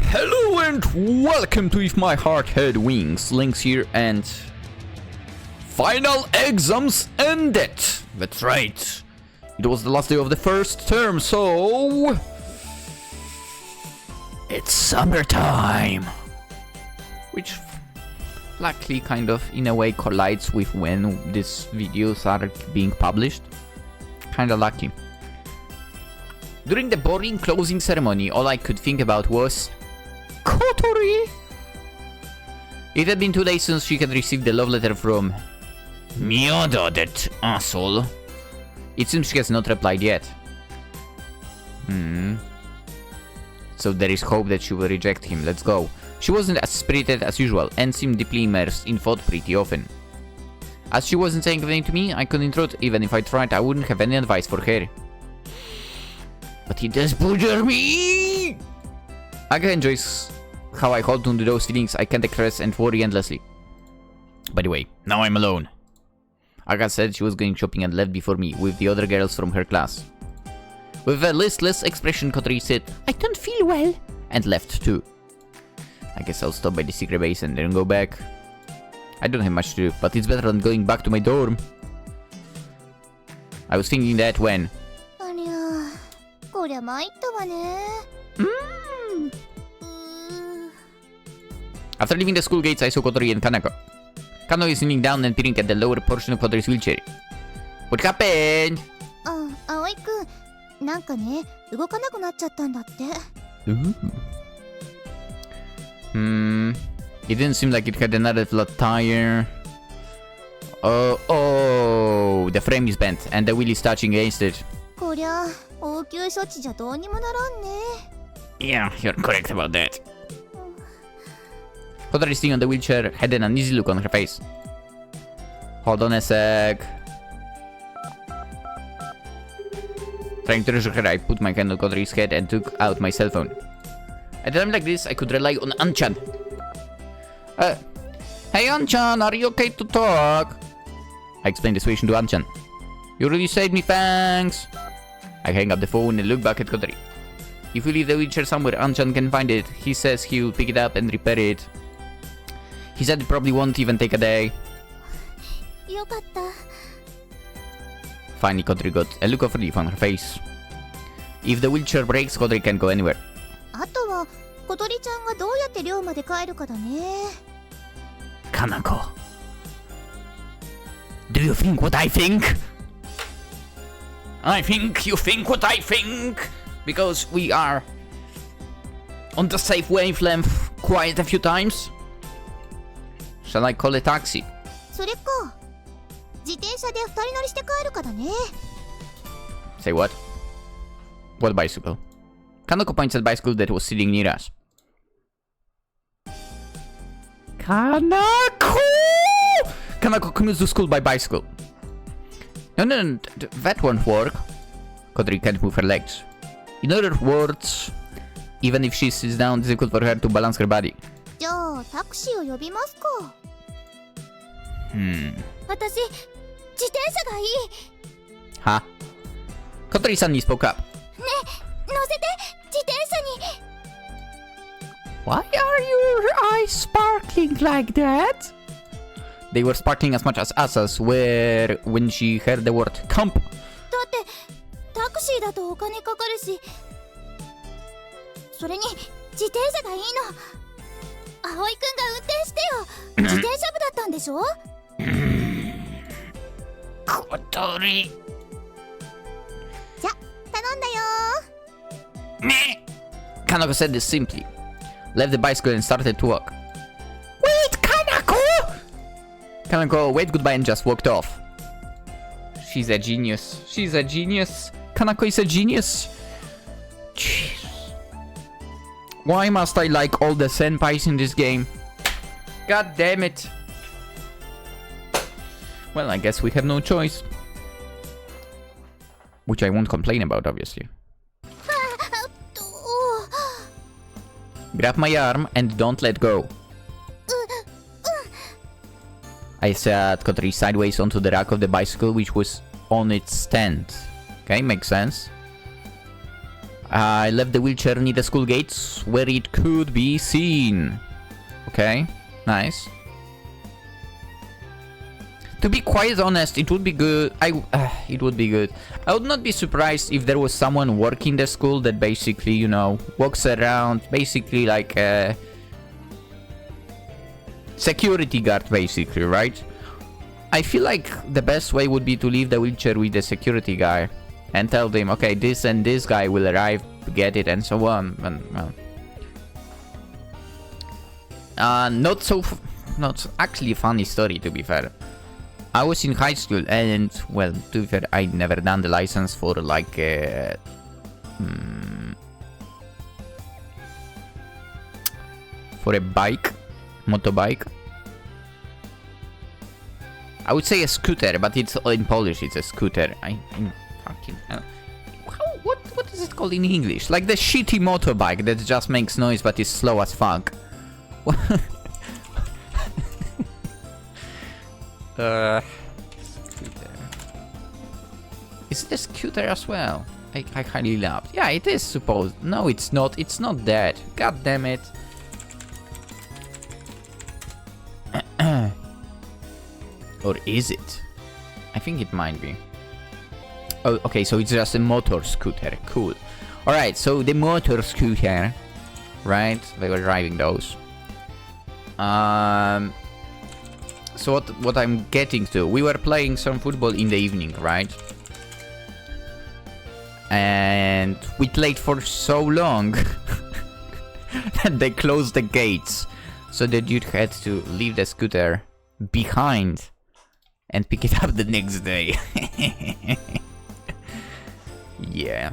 Hello and welcome to If My Heart Had Wings. Lynx here and final exams ended. That's right. It was the last day of the first term, so it's summertime. Which luckily kind of in a way collides with when these videos are being published. Kinda lucky. During the boring closing ceremony, all I could think about was Kotori! It had been 2 days since she had received the love letter from Miodo, that asshole. It seems she has not replied yet. So there is hope that she will reject him. Let's go. She wasn't as spirited as usual and seemed deeply immersed in thought pretty often. As she wasn't saying anything to me, I couldn't throw it. Even if I tried, I wouldn't have any advice for her. But he does butcher me! Aga enjoys how I hold on to those feelings I can't express and worry endlessly. By the way, now I'm alone. Aga said she was going shopping and left before me with the other girls from her class. With a listless expression, Kotori said, "I don't feel well," and left too. I guess I'll stop by the secret base and then go back. I don't have much to do, but it's better than going back to my dorm. I was thinking that when... After leaving the school gates, I saw Kotori and Kanako. Kano is kneeling down and peering at the lower portion of Kotori's wheelchair. What happened? Aoi-kun, It didn't seem like it had another flat tire. Oh, the frame is bent and the wheel is touching against it. Yeah, you're correct about that. Kotori sitting on the wheelchair had an uneasy look on her face. Hold on a sec. Trying to reassure her, I put my hand on Kotori's head and took out my cell phone. At a time like this, I could rely on Anchan. Hey Anchan, are you okay to talk? I explained the situation to Anchan. You really saved me, thanks. I hang up the phone and look back at Kotori. If we leave the wheelchair somewhere, Anchan can find it. He says he'll pick it up and repair it. He said it probably won't even take a day. Finally, Kotori got a look of relief on her face. If the wheelchair breaks, Kotori can't go anywhere. Kanako, do you think what I think? I think you think what I think, because we are on the safe wavelength quite a few times. Shall I call a taxi? Say what? What bicycle? Kanako points at the bicycle that was sitting near us. Kanako! Kanako commutes to school by bicycle. No, that won't work. Kotori can't move her legs. In other words, even if she sits down, it's difficult for her to balance her body. Huh? Kotori suddenly spoke up. Why are your eyes sparkling like that? They were sparkling as much as us were when she heard the word camp. Kotori. Kanako said this simply, left the bicycle and started to walk. Wait, Kanako! Kanako waved goodbye and just walked off. She's a genius. She's a genius. Kanako is a genius. Jeez. Why must I like all the senpais in this game? God damn it. Well, I guess we have no choice. Which I won't complain about, obviously. Grab my arm and don't let go. I sat Kotori sideways onto the rack of the bicycle, which was on its stand. Okay, makes sense. I left the wheelchair near the school gates where it could be seen. Okay, nice. To be quite honest, it would be good. It would be good. I would not be surprised if there was someone working the school that basically, you know, walks around, basically like a security guard, basically, right? I feel like the best way would be to leave the wheelchair with the security guy and tell them, okay, this and this guy will arrive, get it, and so on. And well, not actually a funny story, to be fair. I was in high school and, well, to be fair, I'd never done the license for like for a bike, motorbike. I would say a scooter, but it's in Polish, it's a scooter. I'm fucking... what is it called in English? Like the shitty motorbike that just makes noise but is slow as fuck. Scooter. Is it a scooter as well? I highly loved. Yeah, it is supposed. No, it's not. It's not that. God damn it. Or is it? I think it might be. Oh, okay, so it's just a motor scooter. Cool. Alright, so the motor scooter. Right? They were driving those. So what I'm getting to, we were playing some football in the evening, right? And we played for so long that they closed the gates. So the dude had to leave the scooter behind and pick it up the next day. Yeah.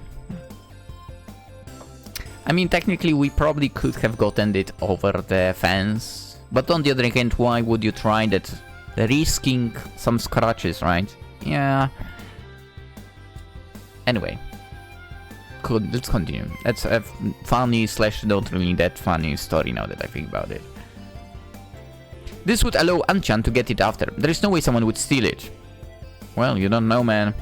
I mean, technically we probably could have gotten it over the fence. But on the other hand, why would you try that? Risking some scratches, right? Yeah. Anyway. Let's continue. That's a funny / not really that funny story now that I think about it. This would allow Anchan to get it after. There is no way someone would steal it. Well, you don't know, man.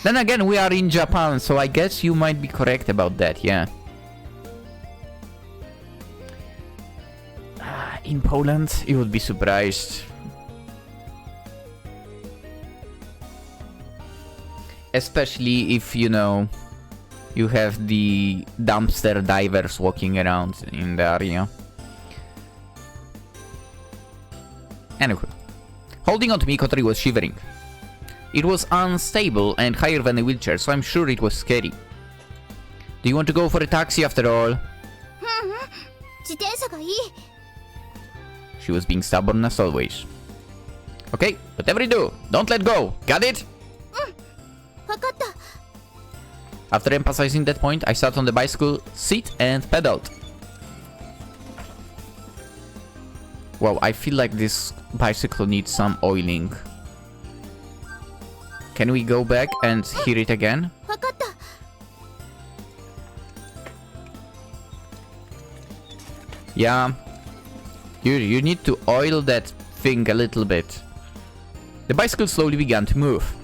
Then again, we are in Japan, so I guess you might be correct about that, yeah. In Poland, you would be surprised. Especially if, you know, you have the dumpster divers walking around in the area. Anyway, holding on to me, Kotori was shivering. It was unstable and higher than a wheelchair, so I'm sure it was scary. Do you want to go for a taxi after all? She was being stubborn as always. Okay, whatever you do, don't let go. Got it? After emphasizing that point, I sat on the bicycle seat and pedaled. Wow, I feel like this bicycle needs some oiling. Can we go back and hear it again? Yeah. You need to oil that thing a little bit. The bicycle slowly began to move.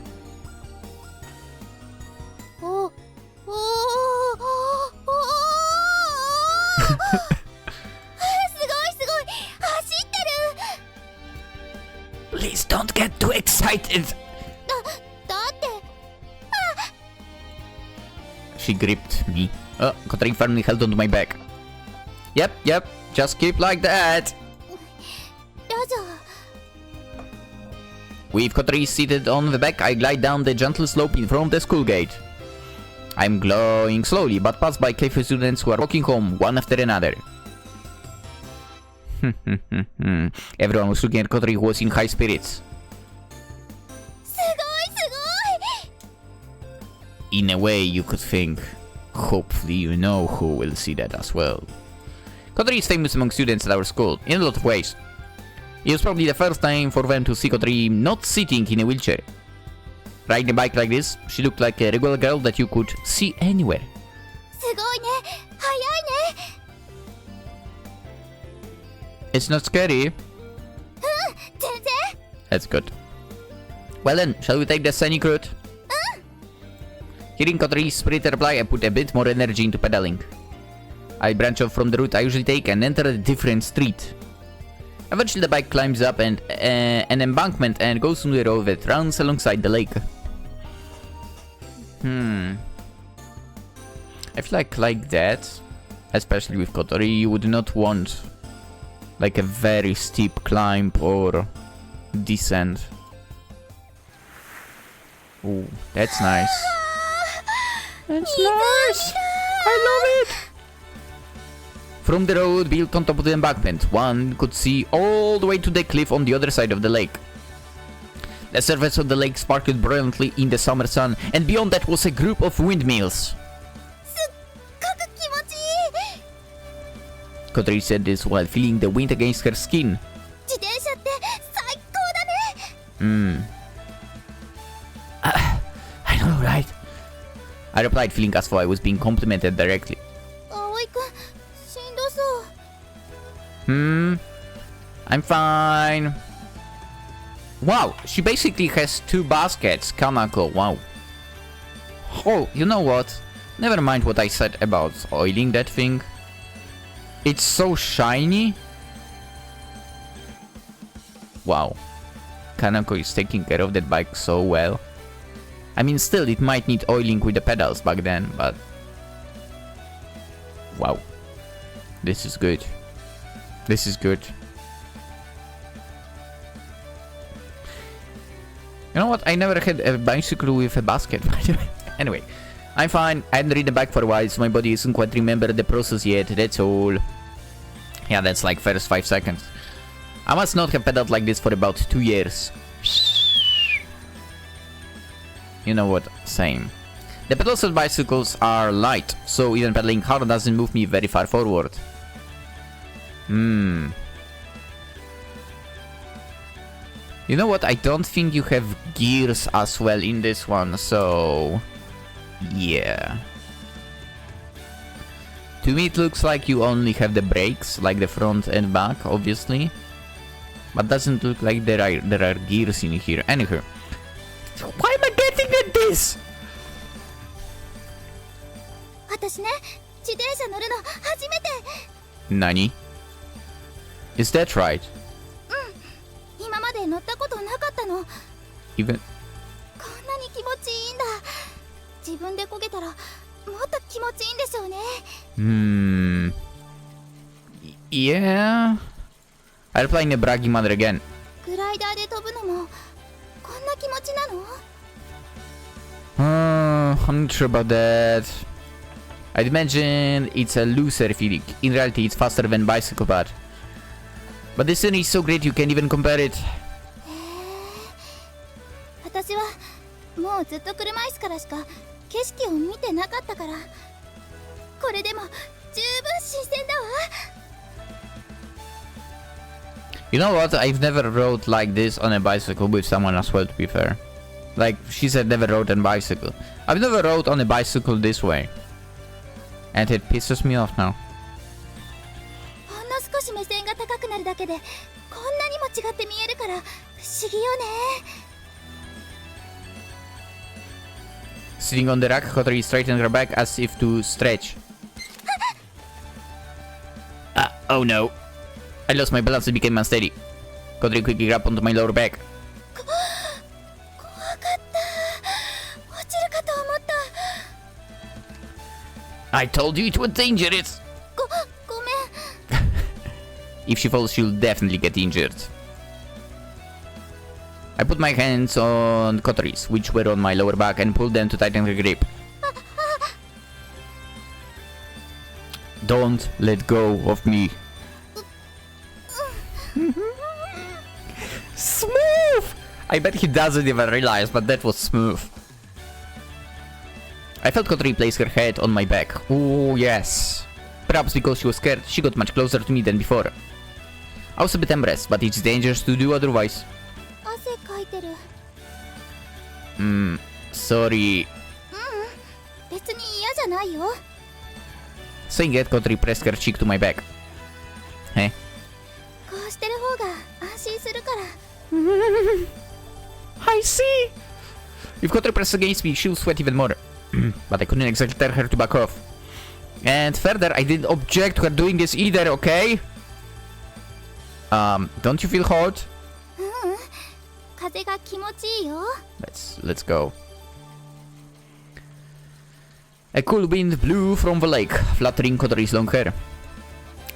Please don't get too excited. She gripped me. Kotori firmly held onto my back. Yep, just keep like that. With Kotori seated on the back, I glide down the gentle slope in front of the school gate. I'm glowing slowly, but pass by cafe students who are walking home, one after another. Everyone was looking at Kotori, who was in high spirits. In a way, you could think, hopefully you know who will see that as well. Kotori is famous among students at our school, in a lot of ways. It was probably the first time for them to see Kotori not sitting in a wheelchair. Riding a bike like this, she looked like a regular girl that you could see anywhere. It's not scary. That's good. Well then, shall we take the scenic route? Hearing Kotori's spirited reply, I put a bit more energy into pedaling. I branch off from the route I usually take and enter a different street. Eventually the bike climbs up an embankment and goes on the road that runs alongside the lake. I feel like that, especially with Kotori, you would not want like a very steep climb or descent. Ooh, that's nice. That's nice! I love it! From the road built on top of the embankment, one could see all the way to the cliff on the other side of the lake. The surface of the lake sparkled brilliantly in the summer sun, and beyond that was a group of windmills. Kotori said this while feeling the wind against her skin. I know, right? I replied, feeling as though I was being complimented directly. I'm fine. Wow, she basically has 2 baskets. Kanako, wow. Oh, you know what? Never mind what I said about oiling that thing. It's so shiny. Wow. Kanako is taking care of that bike so well. I mean, still, it might need oiling with the pedals back then, but... Wow. This is good. This is good. You know what? I never had a bicycle with a basket. Anyway, I'm fine. I hadn't ridden back for a while, so my body isn't quite remember the process yet. That's all. Yeah, that's like first 5 seconds. I must not have pedaled like this for about 2 years. You know what? Same. The pedals of bicycles are light, so even pedaling hard doesn't move me very far forward. You know what? I don't think you have gears as well in this one, so... Yeah. To me it looks like you only have the brakes, like the front and back, obviously. But doesn't look like there are gears in here. Anywho. Why am I getting at this? Nani? Is that right? Even... Yeah... I'll play in the braggy mother again. I'm not sure about that. I'd imagine it's a looser feeling. In reality, it's faster than bicycle pad. But this scenery is so great you can't even compare it. You know what? I've never rode like this on a bicycle with someone as well, to be fair. Like, she said never rode on a bicycle. I've never rode on a bicycle this way. And it pisses me off now. Sitting on the rack, Kotori straightened her back as if to stretch. Oh no. I lost my balance and became unsteady. Kotori quickly grabbed onto my lower back. I told you it was dangerous. If she falls, she'll definitely get injured. I put my hands on Kotori's, which were on my lower back, and pulled them to tighten her grip. Don't let go of me. Smooth! I bet he doesn't even realize, but that was smooth. I felt Kotori place her head on my back. Oh yes. Perhaps because she was scared, she got much closer to me than before. I was a bit embarrassed, but it's dangerous to do otherwise. Sorry. Saying it, Kotori pressed her cheek to my back. Hey. I see! If Kotori presses against me, she'll sweat even more. But I couldn't exactly tell her to back off. And further, I didn't object to her doing this either, okay? Don't you feel hot? 風が気持ちいいよ。Let's go. A cool wind blew from the lake, fluttering Kotori's long hair.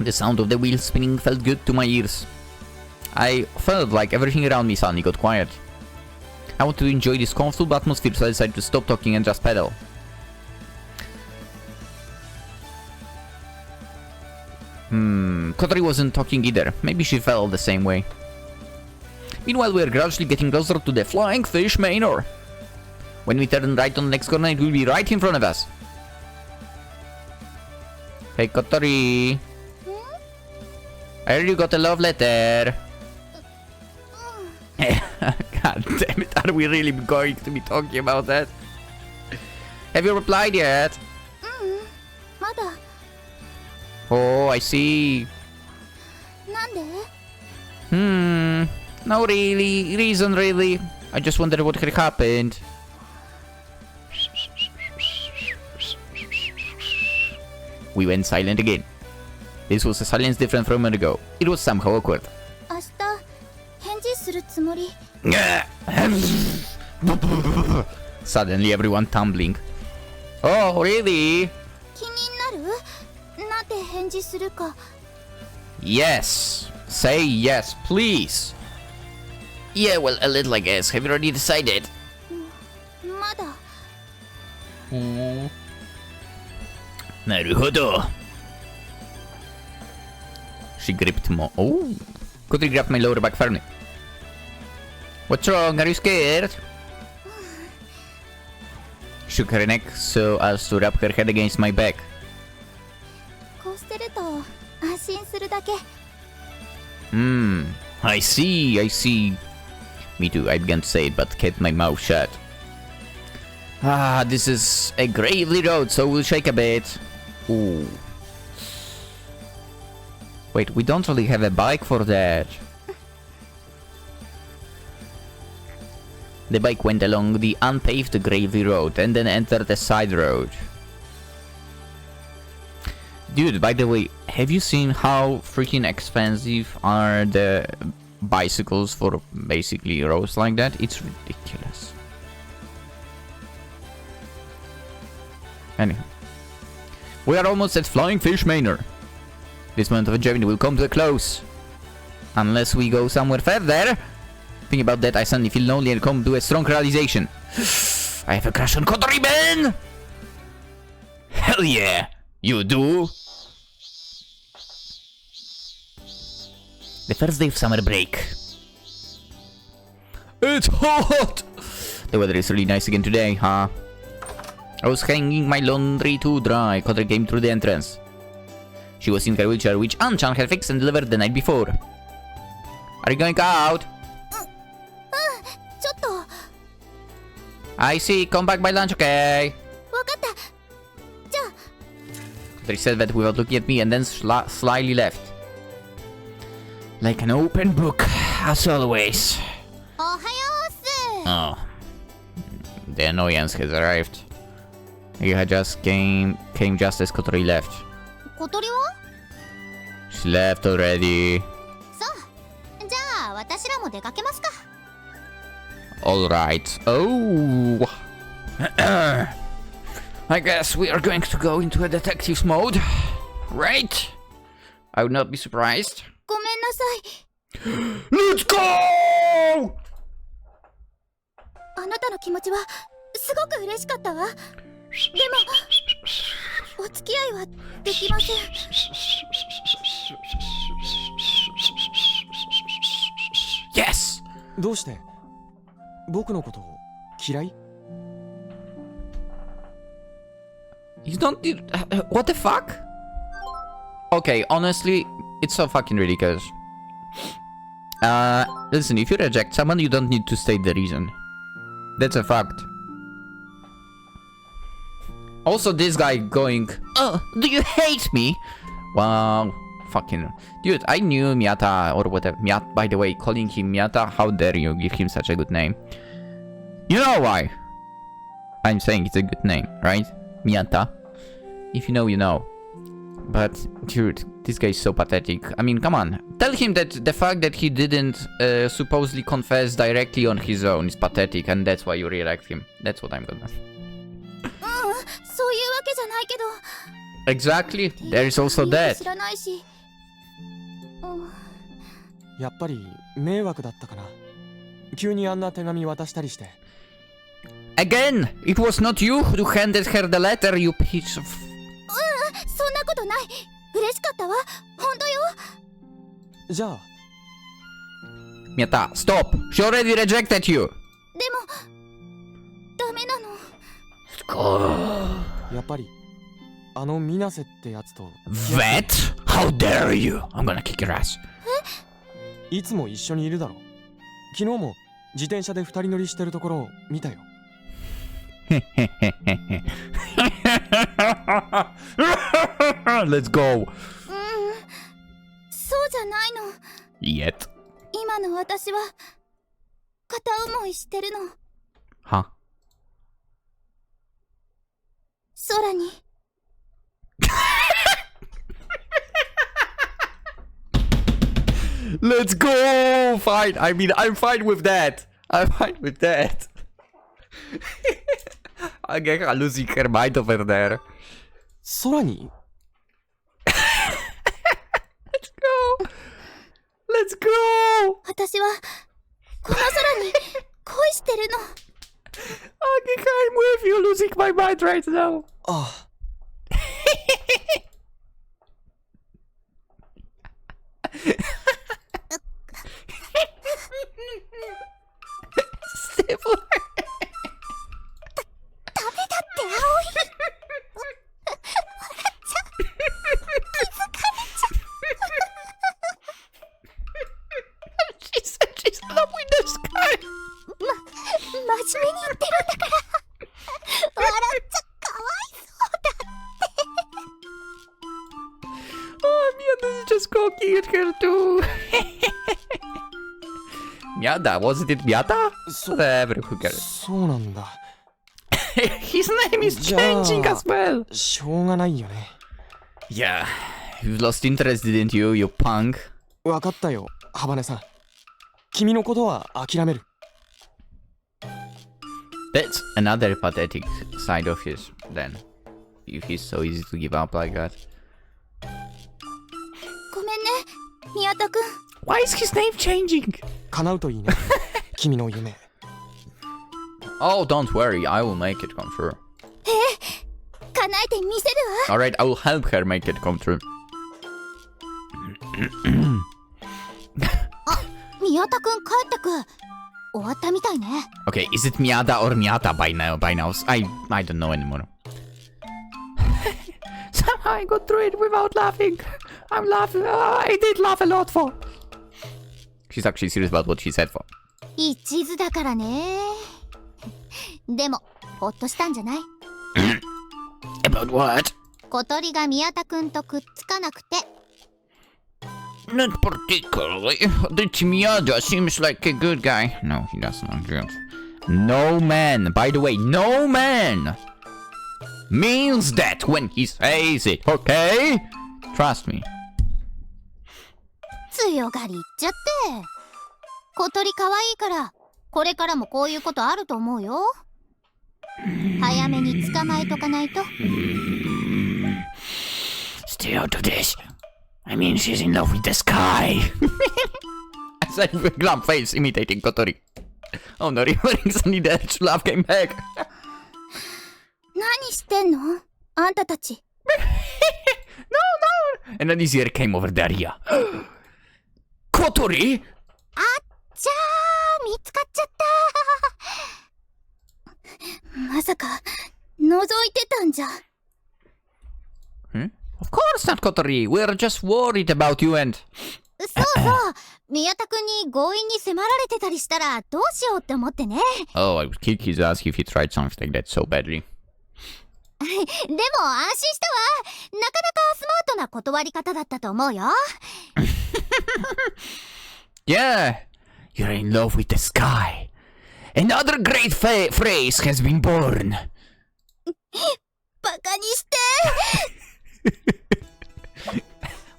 The sound of the wheels spinning felt good to my ears. I felt like everything around me suddenly got quiet. I wanted to enjoy this comfortable atmosphere, so I decided to stop talking and just pedal. Kotori wasn't talking either. Maybe she felt the same way. Meanwhile, we were gradually getting closer to the Flying Fish Manor. When we turn right on the next corner, it will be right in front of us. Hey, Kotori. I heard you got a love letter. God damn it, are we really going to be talking about that? Have you replied yet? まだ。 Oh, I see. なんで？ No really, reason really. I just wondered what had happened. We went silent again. This was a silence different from a moment ago. It was somehow awkward. 明日返事するつもり。 Suddenly everyone tumbling. Oh, really? 気になる？なんて返事するか。 Yes. Say yes, please. Yeah, well, a little, I guess. Have you already decided? まだ。なるほど. She gripped more. Oh. Kotori grabbed my lower back firmly. What's wrong? Are you scared? Shook her neck so as to wrap her head against my back. こうしてると安心するだけ。 I see, I see. Me too, I began to say it, but kept my mouth shut. Ah, this is a gravely road, so we'll shake a bit. Ooh. Wait, we don't really have a bike for that. The bike went along the unpaved gravely road and then entered a side road. Dude, by the way, have you seen how freaking expensive are the bicycles for basically roads like that? It's ridiculous. Anyhow. We are almost at Flying Fish Manor. This moment of enjoyment will come to a close. Unless we go somewhere further. Thinking about that, I suddenly feel lonely and come to a strong realization. I have a crush on Kotori, man! Hell yeah! You do? The first day of summer break. It's hot! The weather is really nice again today, huh? I was hanging my laundry to dry. Kotori came through the entrance. She was in her wheelchair, which Anchan had fixed and delivered the night before. Are you going out? ちょっと。 I see. Come back by lunch, okay? わかった。じゃあ。 Kotori said that without looking at me and then slyly left. Like an open book, as always. おはようっす。 Oh. The annoyance has arrived. You had just came just as Kotori left. 小鳥は？ She left already. そう。じゃあ私らも出かけますか。 Alright. Oh. I guess we are going to go into a detective mode. Right? I would not be surprised. ごめんなさい。 Let's go! あなたの気持ちはすごく嬉しかったわ。でもお付き合いはできません。 Yes! どうして僕のこと嫌い？ You don't... what the fuck? Okay, honestly, it's so fucking ridiculous. Listen, if you reject someone, you don't need to state the reason. That's a fact. Also, this guy going, oh, do you hate me? Wow, fucking... Dude, I knew Miyata, or whatever. Miyata, by the way, calling him Miyata, how dare you give him such a good name. You know why? I'm saying it's a good name, right? Miyata. If you know, you know. But, dude, this guy is so pathetic. I mean, come on. Tell him that the fact that he didn't supposedly confess directly on his own is pathetic, and that's why you re-elect him. That's what I'm gonna... そういうわけじゃないけど Exactly. There is also that. 知らないしやっぱり迷惑だったかな。急にあんな手紙渡したりして。Again, it was not you who handed her the letter, you piece of... そんなことない嬉しかったわ本当よじゃあ Miyata, stop! She already rejected you! でもダメなの やっぱりあのミナセってやつと Vet? How dare you! I'm gonna kick your ass. いつも一緒にいるだろ。昨日も自転車で二人乗りしてるところを見たよ。Let's go. そうじゃないの Yet. 今の私は片思いしてるの Huh? 空に Let's go! Fine. I mean, I'm fine with that. I'm fine with that. I get losing her mind over there. 空に Let's go! Let's go! 私はこの空に恋してるの Okay, I'm with you, losing my mind right now. ああ Stable. ダメだって葵She said she's in love with the sky. 真面目に言ってるんだから笑っちゃかわいそうだ Oh, Miyata is just cooking at her too. Miyata, wasn't it Miyata? Whatever, who cares? そうなんだ。 His name is changing as well. しょうがないよね。 Yeah, you lost interest, didn't you, you punk? わかったよ、ハバネさん。君のことは諦める。 That's another pathetic side of his, then. If he's so easy to give up like that. ごめんね宮田くん Why is his name changing? 叶うといいね。君の夢。 Oh, don't worry, I will make it come true. 叶えてみせるわ Alright, I will help her make it come true. 宮田くん帰ってく終わったみたいね Okay, is it Miyata or Miyata by now? I don't know anymore. Somehow I got through it without laughing. I'm laughing. I did laugh a lot for. She's actually serious about what she said for. 一途だからねでもほっとしたんじゃない About what? 小鳥が宮田くんとくっつかなくて Not particularly. The Miyata seems like a good guy. No, he does not good. No man, by the way, no man means that when he says it, okay? Trust me. 強がり言っちゃって小鳥可愛いからこれからもこういうことあると思うよ早めに捕まえとかないと Stay out of this. I mean, she's in love with the sky. I said with glum face imitating Kotori. Oh no, remembering suddenly the actual laugh came back. 何してんのあんたたち No, no. And then this year came over there, yeah. Kotori? あっちゃー見つかっちゃったまさか覗いてたんじゃ Of course not, Kotori. We're just worried about you and... そうそう宮田くんに強引に迫られてたりしたらどうしようって思ってね Oh, I would kick his ass if he tried something like that so badly. でも安心したわなかなかスマートな断り方だったと思うよ Yeah, you're in love with the sky. Another great phrase has been born. バカにして。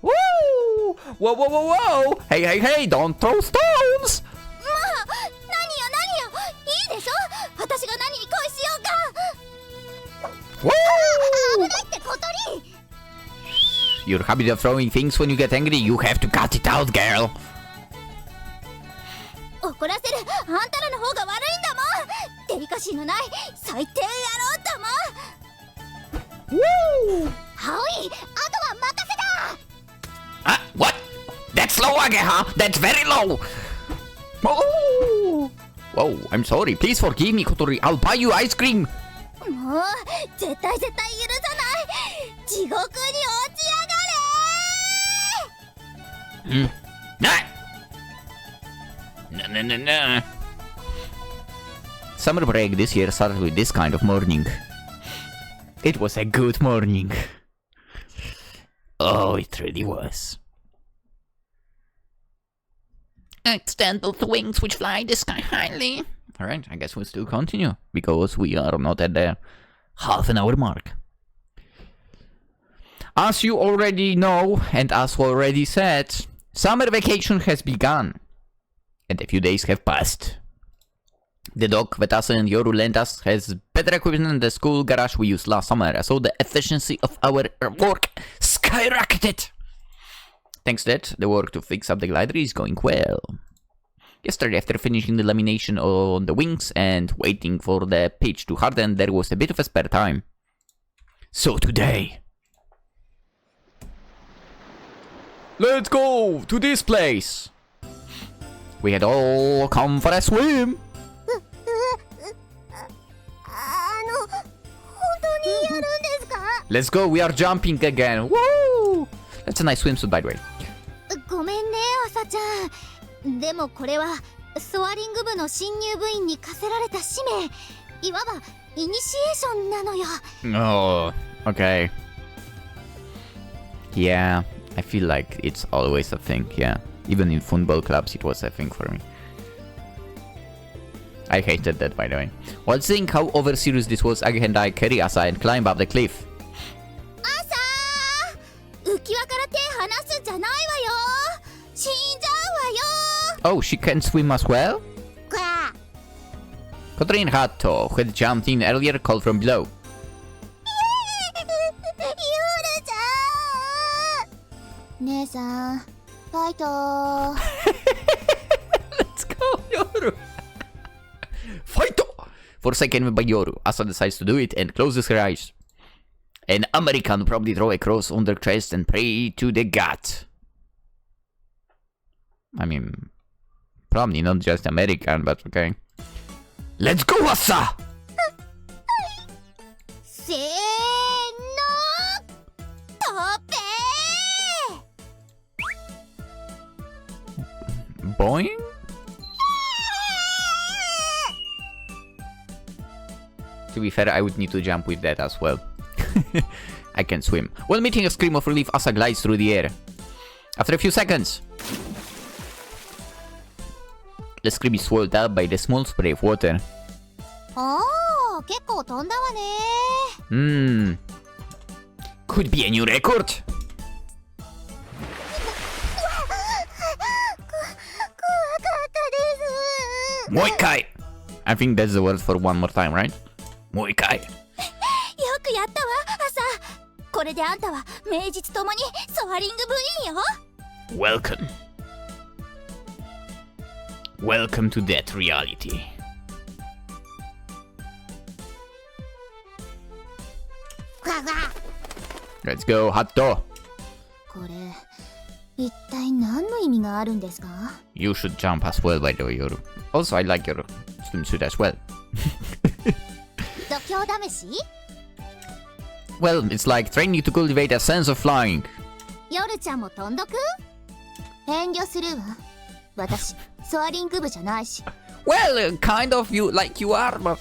Woo! Whoa, whoa, whoa, whoa! Hey, hey, hey! Don't throw stones! 何よいいでしょ、私が何に恋しようか。 Woo! 危ないって小鳥。 Your habit of throwing things when you get angry, you have to cut it out, girl! 怒らせるあんたらの方が悪いんだもん。デリカシーのない最低野郎だもん。 Woo! ハオイ、あとは任せだ。 What? That's low again, huh? That's very low! Oh! Whoa, I'm sorry. Please forgive me, Kotori. I'll buy you ice cream! もう絶対許さない。地獄に落ちやがれ。 Nah. Summer break this year started with this kind of morning. It was a good morning. Oh, it really was. Extended wings which fly the sky highly. Alright, I guess we'll still continue, because we are not at the half an hour mark. As you already know, and as already said, summer vacation has begun, and a few days have passed. The dog that Asa and Yoru lent us has better equipment than the school garage we used last summer, so the efficiency of our work skyrocketed. Thanks to that, the work to fix up the glider is going well. Yesterday, after finishing the lamination on the wings and waiting for the pitch to harden, there was a bit of a spare time. So today... let's go to this place! We had all come for a swim! 本当にやるんですか？ Let's go, we are jumping again! Woo! That's a nice swimsuit, by the way. ごめんね、朝ちゃん。でもこれはソアリング部の新入部員に課せられた使命、いわばイニシエーションなのよ。 Oh, okay. Yeah, I feel like it's always a thing, yeah. Even in football clubs, it was a thing for me. I hated that, by the way. While seeing how over serious this was, Age and I carry Asa and climb up the cliff. 朝、浮き輪から手離すんじゃないわよ。死んじゃうわよ。 Oh, she can swim as well? こら。 Kotori and Hato, who had jumped in earlier, called from below. ゆるちゃん。姉さん、ファイト。 Let's go, Yoru! Fight! Forsaken by Yoru, Asa decides to do it and closes her eyes. An American probably draw a cross on their chest and pray to the god. I mean, probably not just American, but okay. Let's go, Asa! せーの、トペー。 Boing? To be fair, I would need to jump with that as well. I can swim. While meeting a scream of relief, Asa glides through the air. After a few seconds, the scream is swallowed up by the small spray of water. おー、結構飛んだわね。Could be a new record. 怖かったです。 Moikai! I think that's the word for one more time, right? Moikai. よくやったわ、朝。これであんたは名実ともにソアリング部員よ。 Welcome. Welcome to that reality. Let's go, Hato. これ、一体何の意味があるんですか？ You should jump as well, by the way, Yoru. Also, I like your swimsuit as well. 度胸試し？ Well, it's like training to cultivate a sense of flying. 夜ちゃんも飛んどく？遠慮するわ。私、ソアリング部じゃないし。Well, kind of you like you are, but...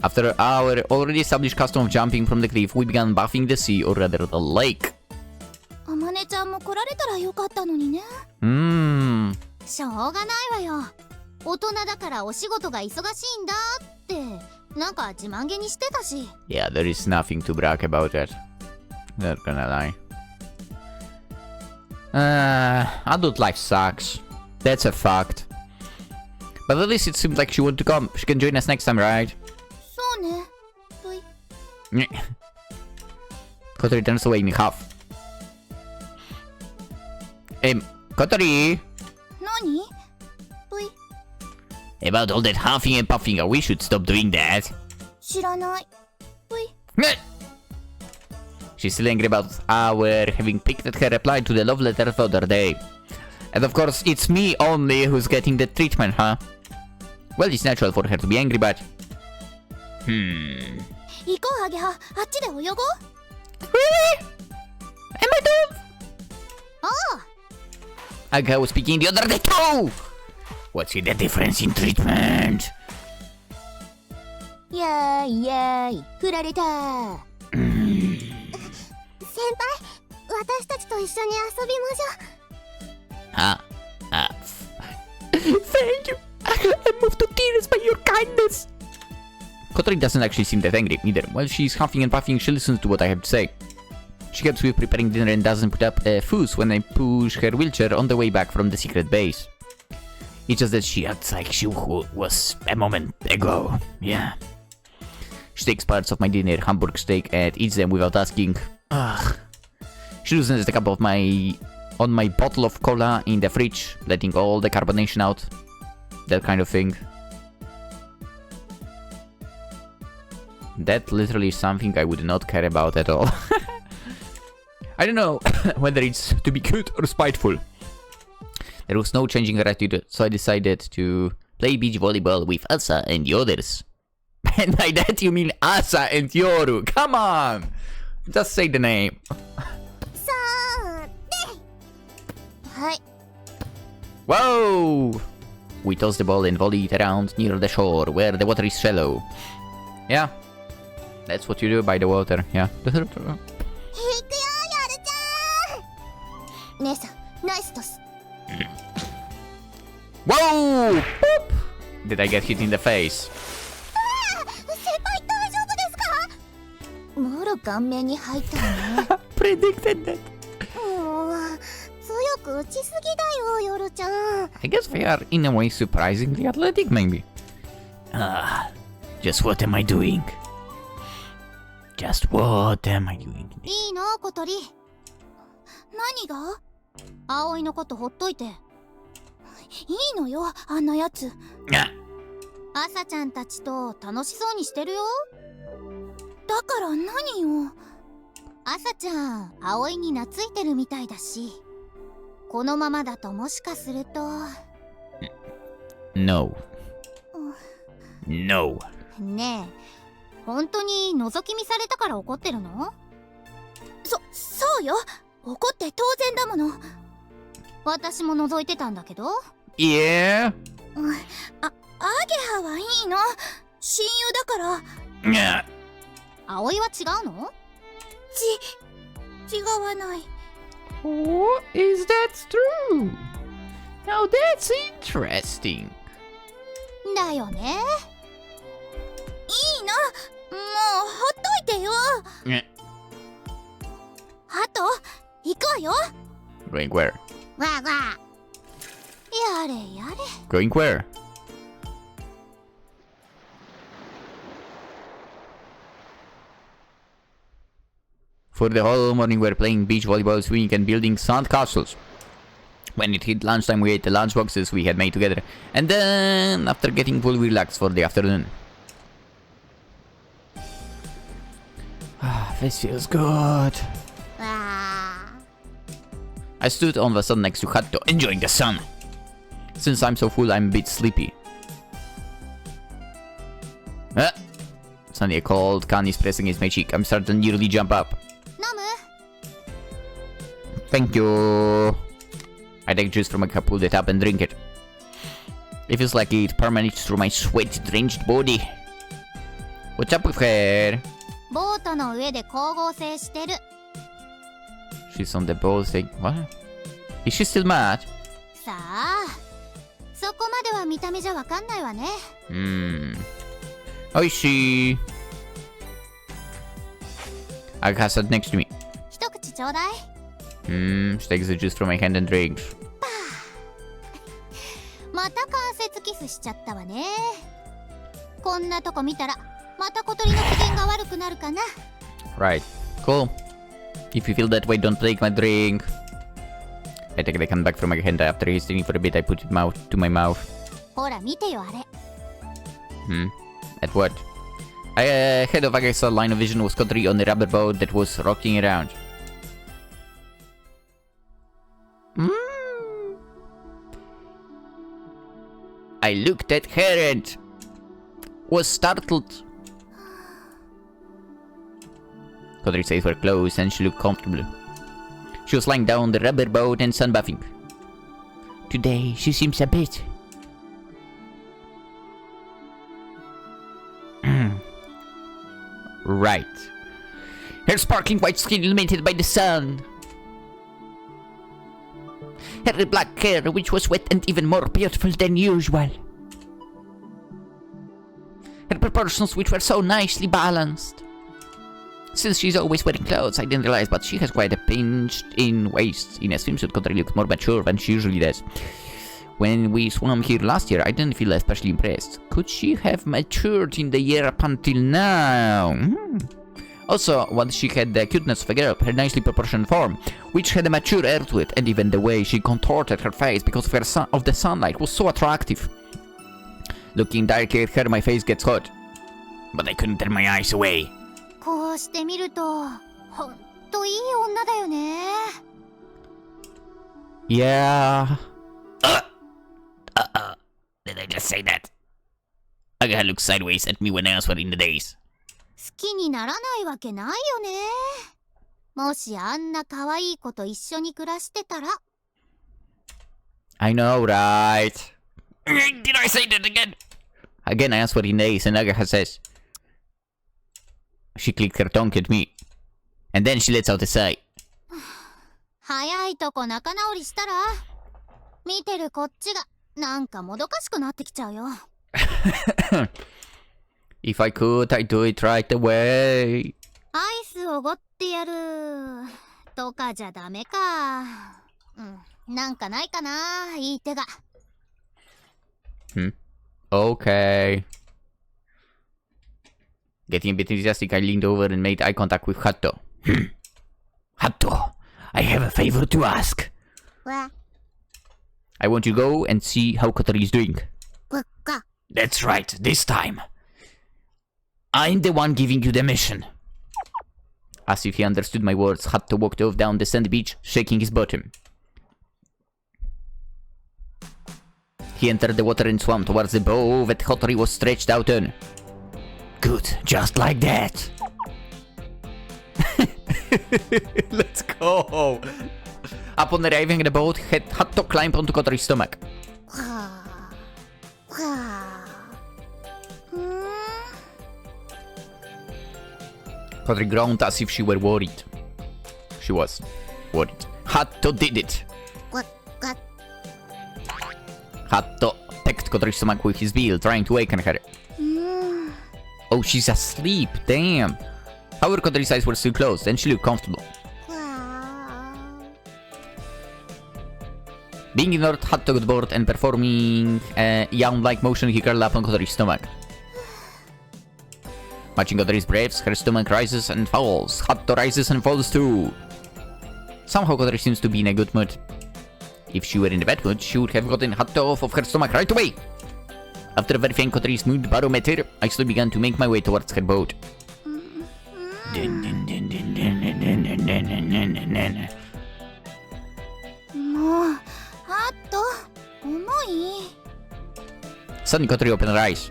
After our already established custom of jumping from the cliff, we began buffing the sea, or rather the lake. あまねちゃんも来られたらよかったのにね。しょうがないわよ。大人だからお仕事が忙しいんだってなんか自慢げにしてたし。 Yeah, there is nothing to brag about that. Not gonna lie. Adult life sucks. That's a fact. But at least it seems like she wants to come. She can join us next time, right? そうね。ぷい。 Kotori turns away in half. Kotori! 何？ぷい。 About all that huffing and puffing, we should stop doing that. 知らない。ぷい。 She's still angry about our having picked at her reply to the love letter the other day. And of course, it's me only who's getting the treatment, huh? Well, it's natural for her to be angry, but... 行こう、アゲハ。あっちで泳ごう。 Really? Am I done? ああ。 Aga was speaking the other day too! What's the difference in treatment? イエーイイエーイ。振られた。先輩、私たちと一緒に遊びましょう。Thank you! I'm moved to tears by your kindness! Kotori doesn't actually seem that angry either. While she's huffing and puffing, she listens to what I have to say. She helps with preparing dinner and doesn't put up a fuss when I push her wheelchair on the way back from the secret base. It's just that she acts like she was a moment ago. Yeah. She takes parts of my dinner, Hamburg steak, and eats them without asking. Ugh. She loosens the cap of my bottle of cola in the fridge, letting all the carbonation out. That kind of thing. That literally is something I would not care about at all. I don't know whether it's to be good or spiteful. There was no changing her attitude, so I decided to play beach volleyball with Asa and the others. And by that you mean Asa and Yoru. Come on! Just say the name. さーて。はい。 Whoa! We toss the ball and volley it around near the shore, where the water is shallow. Yeah. That's what you do by the water, yeah. 行くよ、ヨルちゃん。姉さん、ナイストス。 Whoa! Boop! Did I get hit in the face? 先輩大丈夫ですか？もろ顔面に入ったね。Predicted that. もう強く打ちすぎだよ、ヨルちゃん。 I guess we are in a way surprisingly athletic, maybe. Just what am I doing? Just what am I doing? いいの、小鳥。何が？葵のことほっといて。いいのよ、あんなやつ。朝ちゃんたちと楽しそうにしてるよ。だから何よ。朝ちゃん、葵に懐いてるみたいだし。このままだともしかすると。No. No. ねえ、本当に覗き見されたから怒ってるの？そうよ。怒って当然だもの。私も覗いてたんだけど。Yeah? アゲハはいいの。親友だから。葵は違うの？違わない。Oh, is that true? Now that's interesting. だよね。いいの。もうほっといてよ。あと、行くわよ。Going where? わあわあ。やれやれ。 Going where? For the whole morning we're playing beach volleyball, swimming and building sand castles. When it hit lunchtime we ate the lunch boxes we had made together. And then, after getting full, we relaxed for the afternoon. This feels good. I stood on the sun next to Hatto, enjoying the sun. Since I'm so full, I'm a bit sleepy. Suddenly a cold can is pressing against my cheek. I'm starting to nearly jump up. Thank you. I take juice from a cup, pull it up and drink it. It feels like it permeates through my sweat-drenched body. What's up with her? ボートの上で光合成してる。 She's on the boat thing. What? Is she still mad? さあ、そこまでは見た目じゃわかんないわね。Oishi! Aga sat next to me. 一口ちょうだい。 She takes the juice from my hand and drinks. また関節キスしちゃったわね。こんなとこ見たらまた小鳥の機嫌が悪くなるかな。 Right. Cool. If you feel that way, don't take my drink. I take the can back from my hand. After hissing for a bit, I put it to my mouth. ほら見てよあれ。 At what? Ahead of Aga's line of vision was Kotori on a rubber boat that was rocking around. I looked at her and was startled. Kotori's eyes were closed and she looked comfortable. She was lying down on the rubber boat and sunbathing. Today she seems a bit... Right. Her sparkling white skin illuminated by the sun. Her black hair, which was wet and even more beautiful than usual. Her proportions, which were so nicely balanced. Since she's always wearing clothes, I didn't realize, but she has quite a pinched-in waist. In a swimsuit, Kotori looks more mature than she usually does. When we swam here last year, I didn't feel especially impressed. Could she have matured in the year up until now? Also, while she had the cuteness of a girl, her nicely proportioned form, which had a mature air to it, and even the way she contorted her face because of the sunlight was so attractive. Looking directly at her, my face gets hot. But I couldn't turn my eyes away. こうして見るとほんといい女だよね。 Yeah. Did I just say that? Aga looked sideways at me when I answered in the days. 好きにならないわけないよね。もしあんな可愛い子と一緒に暮らしてたら。 I know, right? Did I say that again? Again, I answered in the days, and Aga says. She clicked her tongue at me. And then she lets out a sigh. 早いとこ仲直りしたら見てるこっちがなんかもどかしくなってきちゃうよ。If I could, I'd do it right away. アイスおごってやるとかじゃダメか。なんかないかな、いい手が。Okay. Getting a bit enthusiastic, I leaned over and made eye contact with Hatto. Hatto, I have a favor to ask. What? I want you to go and see how Kotori is doing. What? That's right, this time. I'm the one giving you the mission. As if he understood my words, Hatto walked off down the sandy beach, shaking his bottom. He entered the water and swam towards the bow that Kotori was stretched out on. Good, just like that. Let's go. Upon arriving at the boat, Hatto climbed onto Kotori's stomach. Kotori groaned as if she were worried. She was worried. Hatto did it. What? Hatto pecked Kotori's stomach with his bill, trying to waken her. Oh, she's asleep. Damn. However, Kotori's eyes were still closed, and she looked comfortable. Being ignored, Hatto got bored and performing a yawn-like motion, he curled up on Kotori's stomach. Matching Kotori's breaths, her stomach rises and falls. Hatto rises and falls too. Somehow Kotori seems to be in a good mood. If she were in a bad mood, she would have gotten Hatto off of her stomach right away. After verifying Kotori's mood barometer, I slowly began to make my way towards her boat. Suddenly Kotori opened her eyes.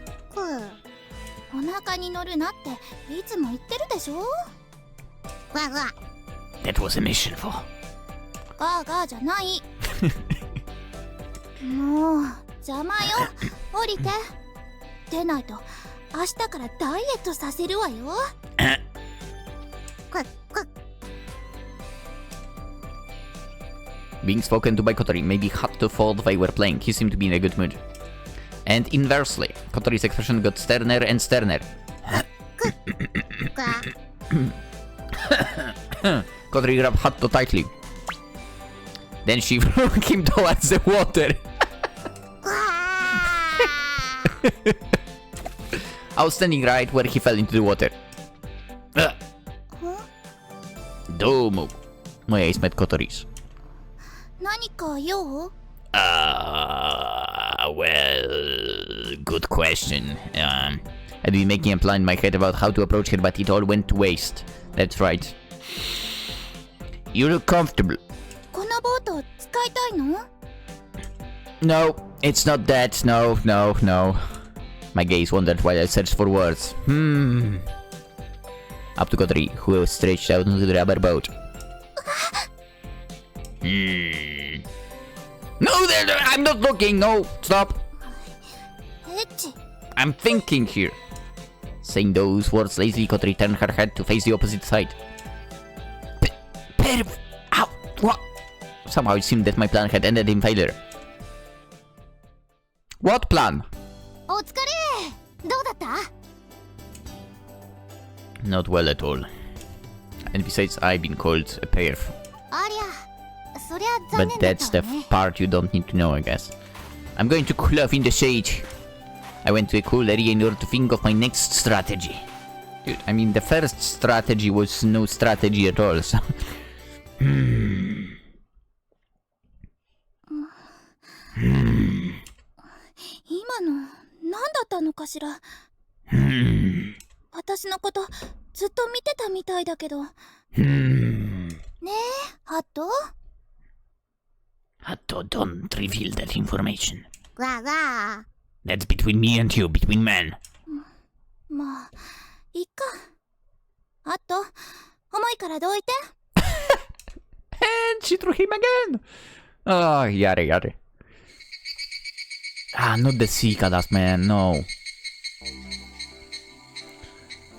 お腹に乗るなっていつも言ってるでしょ。That was a mission for. ガーガーじゃない。もう邪魔よ。降りて。出ないと明日からダイエットさせるわよ。Being spoken to by Kotori made me hot to fall they were playing. He seemed to be in a good mood. And inversely, Kotori's expression got sterner and sterner. Kotori grabbed Hatto tightly. Then she threw him towards the water. I was standing right where he fell into the water. Domo. My eyes met Kotori's. 何か用？ Well, good question. I'd been making a plan in my head about how to approach her, but it all went to waste. That's right. You look comfortable. このボート使いたいの？ No, it's not that. No. My gaze wandered while I searched for words. Up to Kotori, who was stretched out into the rubber boat. No, I'm not looking. No, stop. エッチ。 I'm thinking here. Saying those words lazily, Kotori turned her head to face the opposite side. Ow! What? Somehow it seemed that my plan had ended in failure. What plan? お疲れ。どうだった？ Not well at all. And besides, I've been called a pair. ありゃ、そりゃ残 But 念だっ that's た the わね。 part you don't need to know, I guess. I'm going to cool off in the shade. I went to a cool area in order to think of my next strategy. Dude, I mean, the first strategy was no strategy at all, so... 今の何だったのかしら。私のことずっと見てたみたいだけど。ねえ、ハット？ Hatto, don't reveal that information. わわ。 That's between me and you, between men. まあ、いっか。ハット、重いからどいて。And she threw him again! Oh, yare. Ah, not the cicadas, man, no.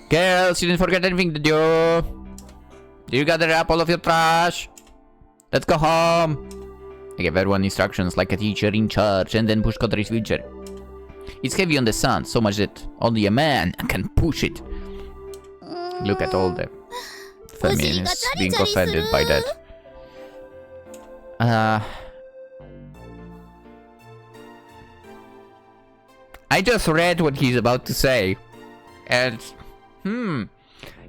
Girls, you didn't forget anything, did you? Did you gather up all of your trash? Let's go home. I gave everyone instructions like a teacher in charge and then pushed Kotori's wheelchair. It's heavy on the sand, so much that only a man can push it. Look at all the feminists being offended by that. I just read what he's about to say. And,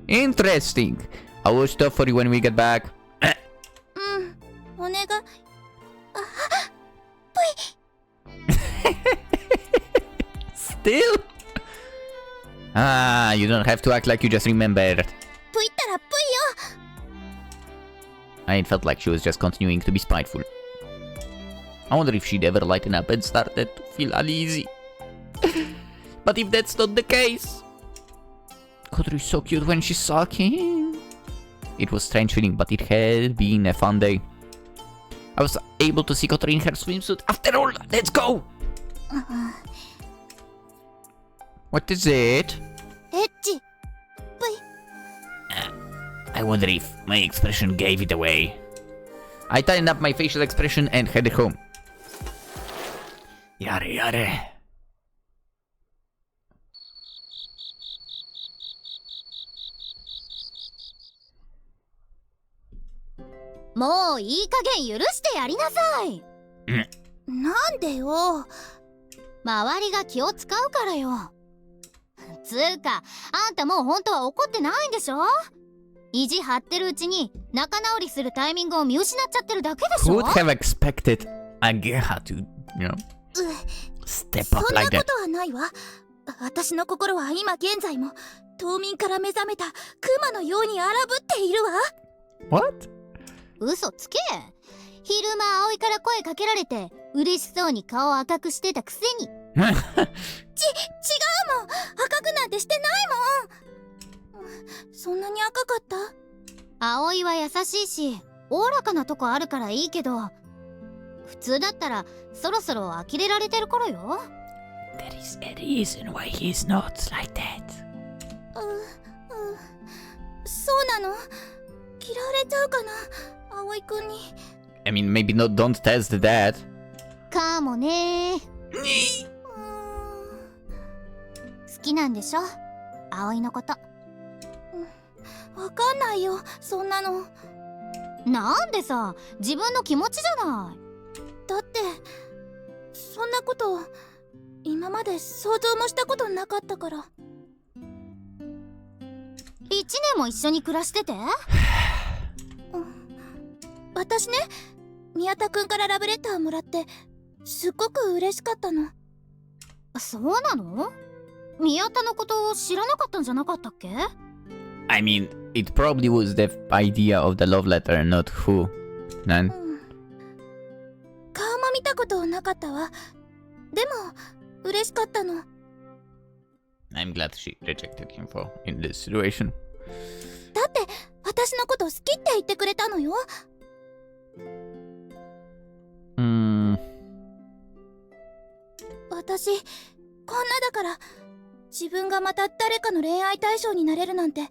interesting. I will stop for you when we get back. お願い。Still? You don't have to act like you just remembered. ぷいったらぷいよ。 I felt like she was just continuing to be spiteful. I wonder if she'd ever lighten up and started to feel uneasy. But if that's not the case... Kotori is so cute when she's sucking. It was strange feeling, but it had been a fun day. I was able to see Kotori in her swimsuit. After all, let's go! What is it? エッチ。ぷい。 I wonder if my expression gave it away. I tightened up my facial expression and headed home. Yare. もういい加減許してやりなさい。なんでよ。周りが気を使うからよ。つうか、あんたもう本当は怒ってないんでしょ？意地張ってるうちに仲直りするタイミングを見失っちゃってるだけでし Who ょ？ would have expected Ageha to, you know, step up そんな like こ that? とはないわ。私の心は今現在も冬眠から目覚めたクマのように荒ぶっているわ。 What? 嘘つけ。昼間葵から声かけられて嬉しそうに顔を赤くしてたくせに。違うもん。赤くなんてしてないもん。そんなに赤かった？葵は優しいしおおらかなとこあるからいいけど、普通だったらそろそろ呆れられてる頃よ。 There is a reason why he's not like that. そうなの？嫌われちゃうかな、葵くんに。 I mean, maybe not, don't test that. かもね。きなんでしょ、葵のこと。わかんないよ、そんなの。なんでさ、自分の気持ちじゃない。だってそんなこと今まで想像もしたことなかったから。1年も一緒に暮らしてて私ね、宮田くんからラブレターもらってすっごく嬉しかったの。そうなの？宮田のこと知らなかったんじゃなかったっけ？ I mean, it probably was the idea of the love letter, not who. なん？顔も見たことなかったわ。でも嬉しかったの。I'm glad she rejected him for in this situation. だって私のこと好きって言ってくれたのよ。私こんなだから自分がまた誰かの恋愛対象になれるなんて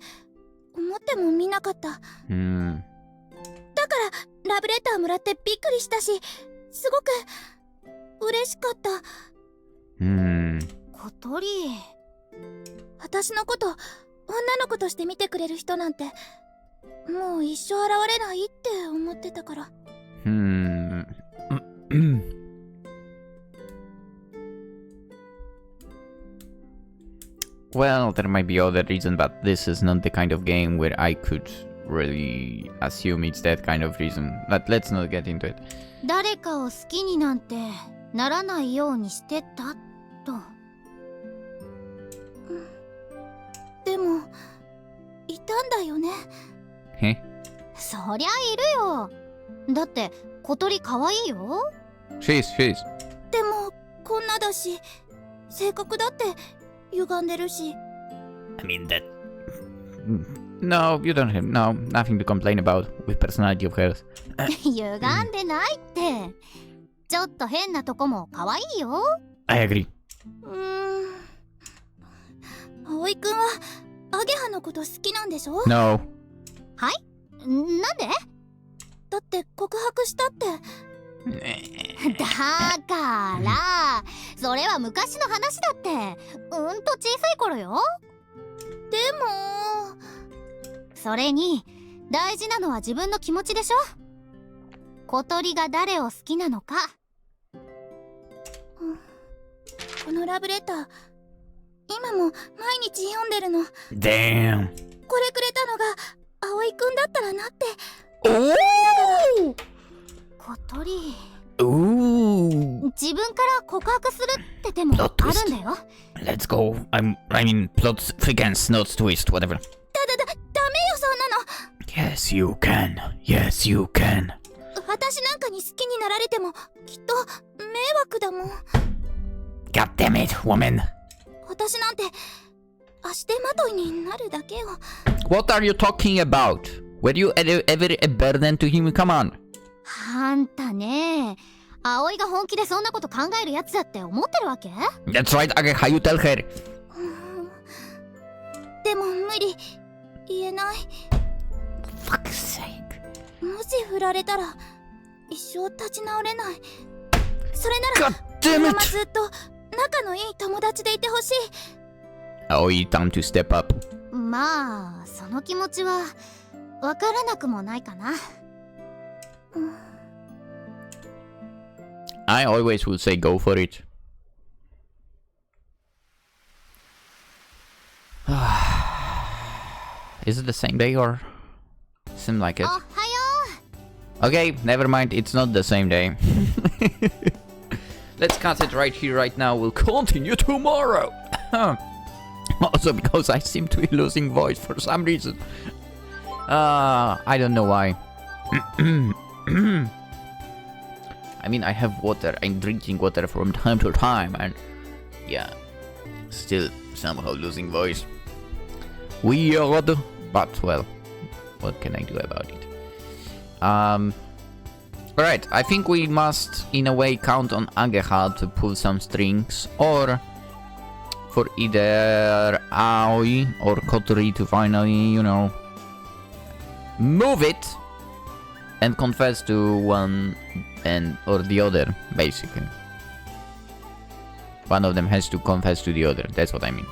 思ってもみなかった。だからラブレターもらってびっくりしたし、すごく嬉しかった。小鳥、私のこと女の子として見てくれる人なんてもう一生現れないって思ってたから。Well, there might be other reason, but this is not the kind of game where I could really assume it's that kind of reason. But let's not get into it. 誰かを好きになんてならないようにしてたと。でもいたんだよね。そりゃいるよ。だって小鳥かわいいよ。She's でもこんなだし、性格だって歪んでるし。I mean that. No, you don't have nothing to complain about with personality of hers. 歪んでないって。ちょっと変なとこも可愛いよ。I agree. 葵くんはアゲハのこと好きなんでしょ？ No. はい？なんで？だって告白したって。だからそれは昔の話だって。うんと小さい頃よ。でもそれに大事なのは自分の気持ちでしょ。小鳥が誰を好きなのか。このラブレター今も毎日読んでるの。Damn. これくれたのが葵くんだったらなって。小鳥。自分から告白するって手もあるんだよ。Let's go. I mean, plot thickens, not twist, whatever. ダメよそんなの。Yes, you can. Yes, you can. 私なんかに好きになられてもきっと迷惑だもん。God damn it, woman. 私なんて足手まといになるだけよ。What are you talking about? Were you ever a burden to him? Come on. あんたね、葵が本気でそんなこと考えるやつだって思ってるわけ？ That's right, Ageha, you tell her. でも無理、言えない。 Fuck's sake. もし振られたら一生立ち直れない。それなら God damn ま it. まずっと仲のいい友達でいてほしい。Aoi, time to step up. まあその気持ちはわからなくもないかな。I always would say go for it. Is it the same day or seem like it? おはよう。 Okay, never mind, it's not the same day. Let's cut it right here, right now. We'll continue tomorrow. Also because I seem to be losing voice for some reason. I don't know why. I mean, I have water. I'm drinking water from time to time, and yeah, still somehow losing voice. Weird, but well, what can I do about it? Alright, I think we must, in a way, count on Ageha to pull some strings, or for either Aoi or Kotori to finally, you know, move it and confess to one and or the other, basically. One of them has to confess to the other, that's what I mean.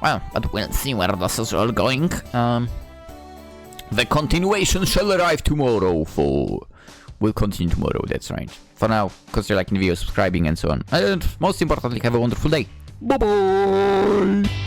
Well, but we'll see where this is all going. The continuation shall arrive tomorrow We'll continue tomorrow, that's right. For now, consider liking the video, subscribing, and so on. And most importantly, have a wonderful day. Bye-bye!